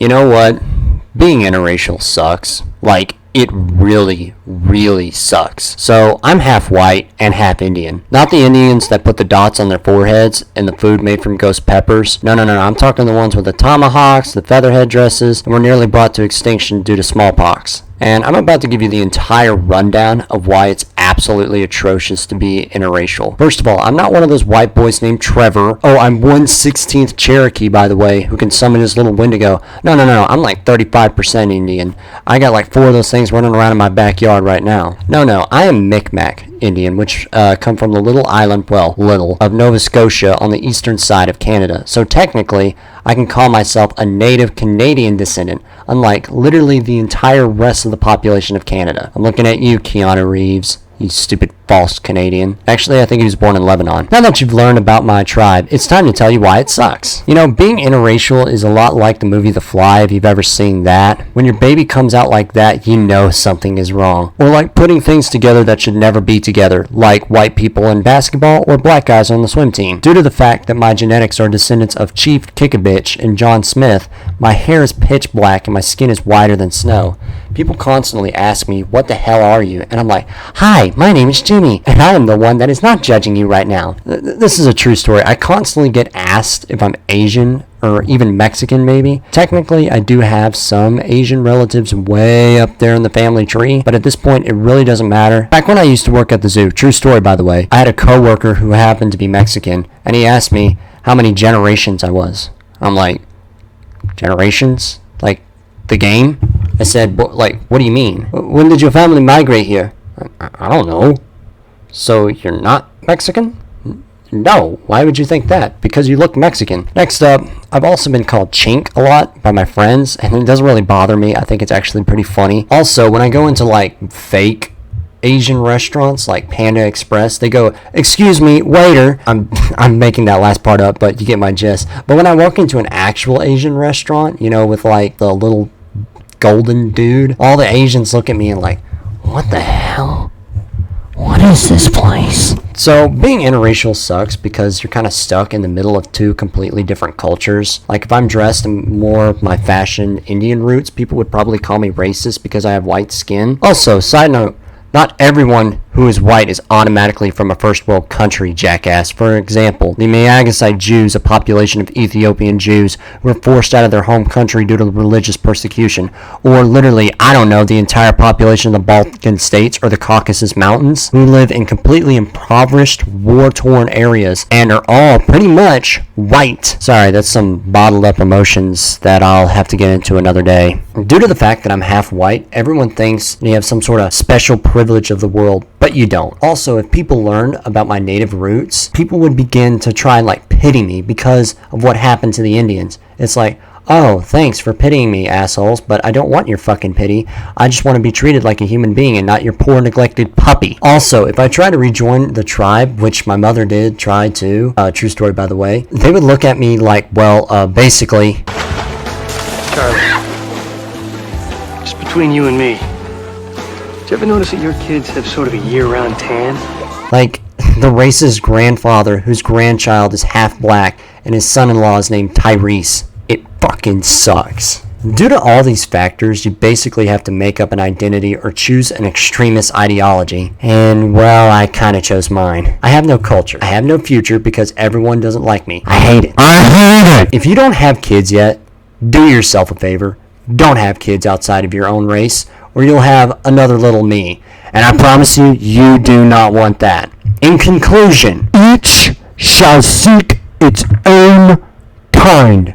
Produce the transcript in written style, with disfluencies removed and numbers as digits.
You know what? Being interracial sucks. Like, it really, really sucks. So, I'm half white and half Indian. Not the Indians that put the dots on their foreheads and the food made from ghost peppers. No. I'm talking the ones with the tomahawks, the feather headdresses, and were nearly brought to extinction due to smallpox. And I'm about to give you the entire rundown of why it's absolutely atrocious to be interracial. First of all, I'm not one of those white boys named Trevor. Oh, I'm 1/16th Cherokee, by the way, who can summon his little Wendigo. No. I'm like 35% Indian. I got like 4 of those things running around in my backyard right now. No, I am Micmac Indian, which come from the little island, of Nova Scotia on the eastern side of Canada. So technically, I can call myself a native Canadian descendant, unlike literally the entire rest of the population of Canada. I'm looking at you, Keanu Reeves. You stupid false Canadian. Actually, I think he was born in Lebanon. Now that you've learned about my tribe, it's time to tell you why it sucks. You know, being interracial is a lot like the movie The Fly, if you've ever seen that. When your baby comes out like that, you know something is wrong. Or like putting things together that should never be together, like white people in basketball or black guys on the swim team. Due to the fact that my genetics are descendants of Chief Kick-a-Bitch and John Smith, my hair is pitch black and my skin is whiter than snow. People constantly ask me, what the hell are you? And I'm like, hi, my name is Jimmy, and I am the one that is not judging you right now. This is a true story. I constantly get asked if I'm Asian or even Mexican maybe. Technically, I do have some Asian relatives way up there in the family tree, but at this point, it really doesn't matter. Back when I used to work at the zoo, true story by the way, I had a coworker who happened to be Mexican, and he asked me how many generations I was. I'm like, generations? Like, the game? I said, what do you mean? When did your family migrate here? I don't know. So you're not Mexican? No. Why would you think that? Because you look Mexican. Next up, I've also been called chink a lot by my friends, and it doesn't really bother me. I think it's actually pretty funny. Also, when I go into like fake Asian restaurants like Panda Express, they go, excuse me, waiter. I'm making that last part up, but you get my gist. But when I walk into an actual Asian restaurant, you know, with like the little golden dude, all the Asians look at me and like, what the hell? What is this place? So being interracial sucks because you're kind of stuck in the middle of 2 completely different cultures. Like if I'm dressed in more of my fashion Indian roots, people would probably call me racist because I have white skin. Also, side note, not everyone who is white is automatically from a first world country, jackass. For example, the Mayagasite Jews, a population of Ethiopian Jews who were forced out of their home country due to religious persecution. Or literally, I don't know, the entire population of the Balkan states or the Caucasus Mountains, who live in completely impoverished, war-torn areas and are all pretty much white. Sorry, that's some bottled up emotions that I'll have to get into another day. Due to the fact that I'm half white, everyone thinks they have some sort of special privilege of the world, but you don't. Also, if people learn about my native roots, people would begin to try and like pity me because of what happened to the Indians. It's like, oh, thanks for pitying me, assholes, but I don't want your fucking pity. I just want to be treated like a human being and not your poor neglected puppy. Also, if I try to rejoin the tribe, which my mother did try to, true story by the way, they would look at me like, well, basically, Charlie, just between you and me, do you ever notice that your kids have sort of a year-round tan? like the racist grandfather whose grandchild is half black and his son-in-law is named Tyrese. It fucking sucks. Due to all these factors, you basically have to make up an identity or choose an extremist ideology. And, well, I kind of chose mine. I have no culture. I have no future because everyone doesn't like me. I hate it. I hate it! If you don't have kids yet, do yourself a favor. Don't have kids outside of your own race, or you'll have another little me. And I promise you, you do not want that. In conclusion, each shall seek its own kind.